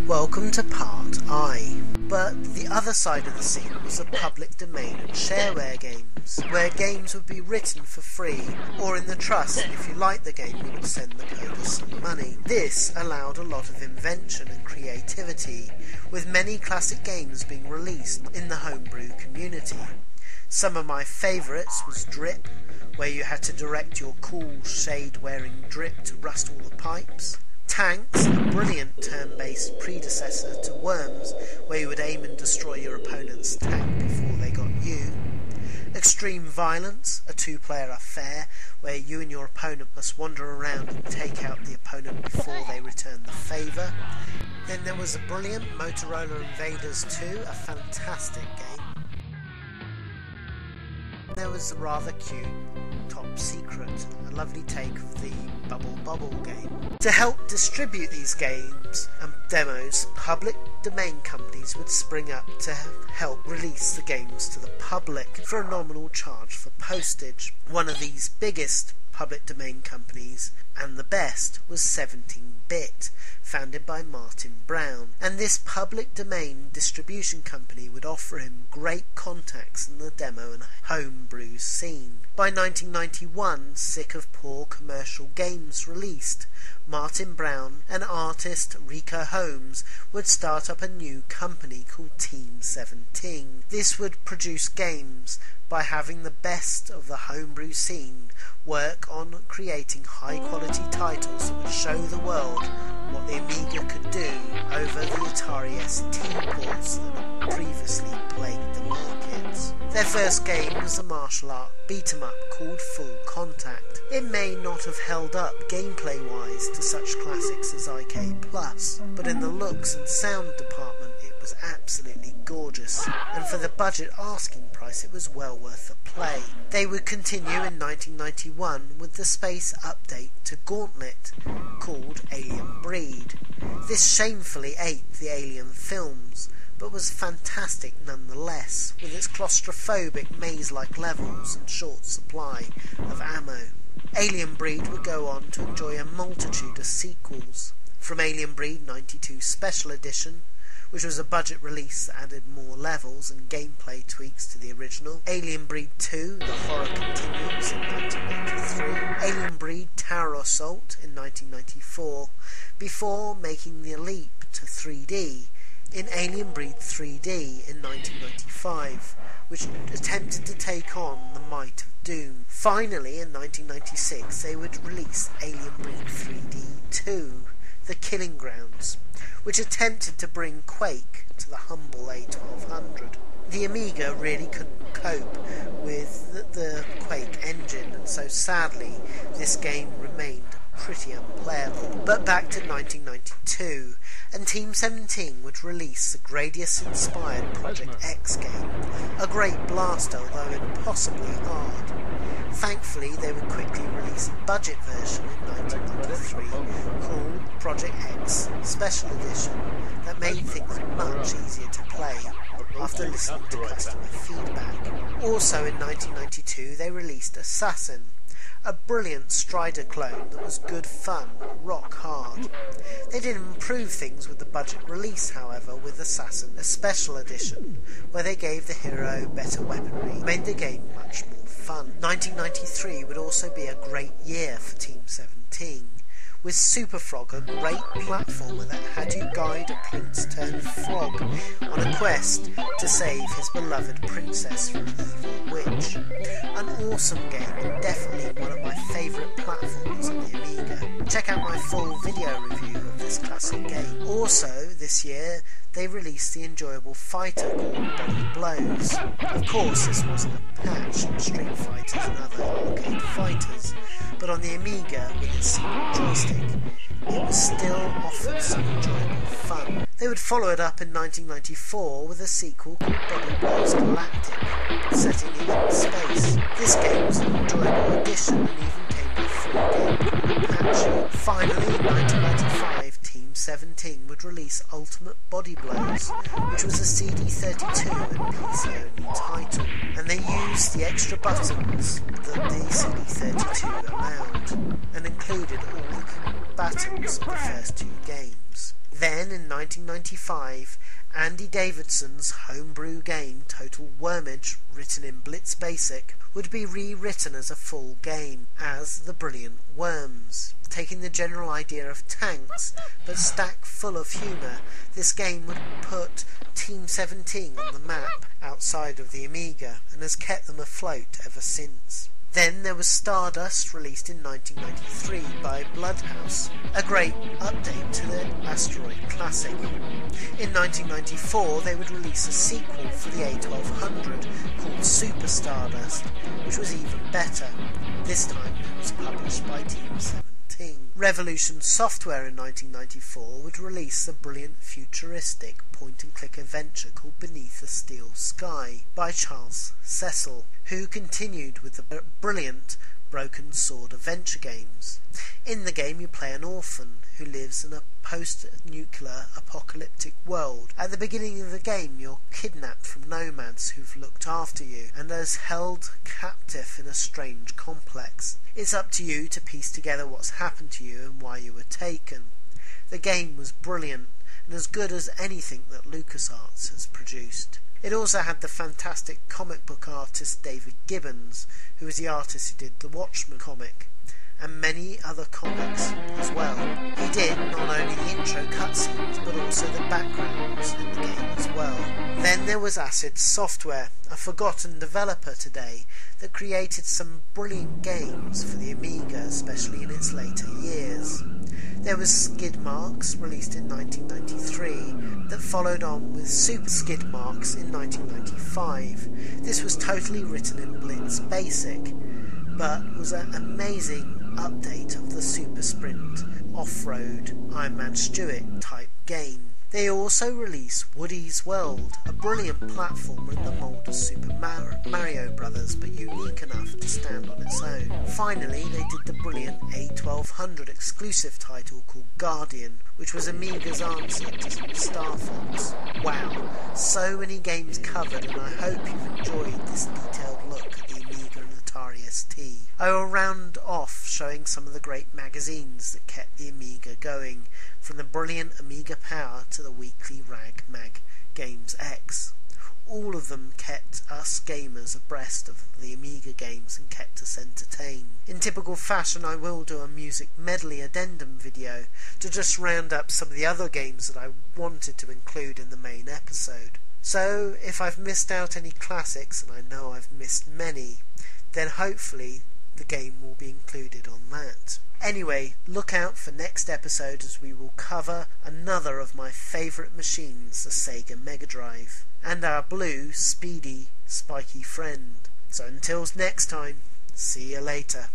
Welcome to Part I. But the other side of the scene was the public domain and shareware games, where games would be written for free, or in the trust that if you liked the game you would send the coders some money. This allowed a lot of invention and creativity, with many classic games being released in the homebrew community. Some of my favourites was Drip, where you had to direct your cool shade-wearing Drip to rust all the pipes. Tanks, a brilliant turn-based predecessor to Worms, where you would aim and destroy your opponent's tank before they got you. Extreme Violence, a two-player affair, where you and your opponent must wander around and take out the opponent before they return the favour. Then there was a brilliant Motorola Invaders 2, a fantastic game. There was the rather cute Top Secret, a lovely take of the Bubble game. To help distribute these games and demos, public domain companies would spring up to help release the games to the public for a nominal charge for postage. One of these biggest public domain companies, and the best, was 17-Bit, founded by Martin Brown, and this public domain distribution company would offer him great contacts in the demo and homebrew scene. By 1991, sick of poor commercial games released, Martin Brown and artist Rico Holmes would start up a new company called Team 17. This would produce games by having the best of the homebrew scene work on creating high quality titles that would show the world what the Amiga could do over the Atari ST ports that had previously plagued the markets. Their first game was a martial art beat-em-up called Full Contact. It may not have held up gameplay-wise to such classics as IK Plus, but in the looks and sound department it was absolutely gorgeous, and for the budget asking price it was well worth the play. They would continue in 1991 with the space update to Gauntlet called Alien Breed. This shamefully aped the Alien films, but was fantastic nonetheless, with its claustrophobic maze-like levels and short supply of ammo. Alien Breed would go on to enjoy a multitude of sequels, from Alien Breed 92 Special Edition, which was a budget release that added more levels and gameplay tweaks to the original, Alien Breed 2, The Horror Continues in 1993, Alien Breed Tower Assault in 1994, before making the leap to 3D in Alien Breed 3D in 1995, which attempted to take on the might of Doom. Finally, in 1996, they would release Alien Breed 3D 2, The Killing Grounds, which attempted to bring Quake to the humble A1200. The Amiga really couldn't cope with the Quake engine, and so sadly this game remained pretty unplayable. But back to 1992, and Team 17 would release the Gradius-inspired Project X game, a great blast although impossibly hard. Thankfully, they would quickly release a budget version in 1993 called Project X Special Edition that made things much easier to play after listening to customer feedback. Also in 1992 they released Assassin, a brilliant Strider clone that was good fun, rock hard. They did improve things with the budget release, however, with Assassin, a special edition, where they gave the hero better weaponry, made the game much more fun. 1993 would also be a great year for Team 17, with Superfrog, a great platformer that had you guide a prince-turned-frog on a quest to save his beloved princess from an evil witch. An awesome game and definitely one of my favourite platforms on the Amiga. Check out my full video review of this classic game. Also, this year, they released the enjoyable fighter called Body Blows. Of course, this wasn't a patch on Street Fighters and other arcade fighters, but on the Amiga, with its single joystick, it was still offered some enjoyable fun. They would follow it up in 1994 with a sequel called Body Blows Galactic, setting it in space. This game was an enjoyable addition and even came with a free game called Apache. Finally, in 1995, Team 17 would release Ultimate Body Blows, which was a CD32 and PC-only title, and they used the extra buttons that the CD32 allowed, and included all the combatants of the first two games. Then in 1995, Andy Davidson's homebrew game Total Wormage, written in Blitz Basic, would be rewritten as a full game as The Brilliant Worms. Taking the general idea of tanks, but stacked full of humour, this game would put Team 17 on the map outside of the Amiga, and has kept them afloat ever since. Then there was Stardust, released in 1993 by Bloodhouse, a great update to the Asteroid Classic. In 1994 they would release a sequel for the A1200 called Super Stardust, which was even better. This time it was published by Team 17. Revolution Software in 1994 would release the brilliant futuristic point-and-click adventure called Beneath a Steel Sky by Charles Cecil, who continued with the brilliant Broken Sword adventure games. In the game you play an orphan who lives in a post-nuclear apocalyptic world. At the beginning of the game you're kidnapped from nomads who've looked after you and is held captive in a strange complex. It's up to you to piece together what's happened to you and why you were taken. The game was brilliant and as good as anything that LucasArts has produced. It also had the fantastic comic book artist David Gibbons, who was the artist who did the Watchmen comic, and many other comics as well. He did not only the intro cutscenes, but also the backgrounds in the game as well. Then there was Acid Software, a forgotten developer today that created some brilliant games for the Amiga, especially in its later years. There was Skid Marks, released in 1993, that followed on with Super Skid Marks in 1995. This was totally written in Blitz Basic, but was an amazing update of the Super Sprint off-road Iron Man Stewart type game. They also released Woody's World, a brilliant platformer in the mould of Super Mario Bros, but unique enough to stand on its own. Finally, they did the brilliant A1200 exclusive title called Guardian, which was Amiga's answer to Star Fox. Wow, so many games covered, and I hope you've enjoyed this detailed look at the Amiga and Atari ST. I will round off showing some of the great magazines that kept the Amiga going, from the brilliant Amiga Power to the weekly rag mag Games X. All of them kept us gamers abreast of the Amiga games and kept us entertained. In typical fashion, I will do a music medley addendum video to just round up some of the other games that I wanted to include in the main episode. So if I've missed out any classics, and I know I've missed many, then hopefully the game will be included on that. Anyway, look out for next episode as we will cover another of my favourite machines, the Sega Mega Drive, and our blue, speedy, spiky friend. So until next time, see you later.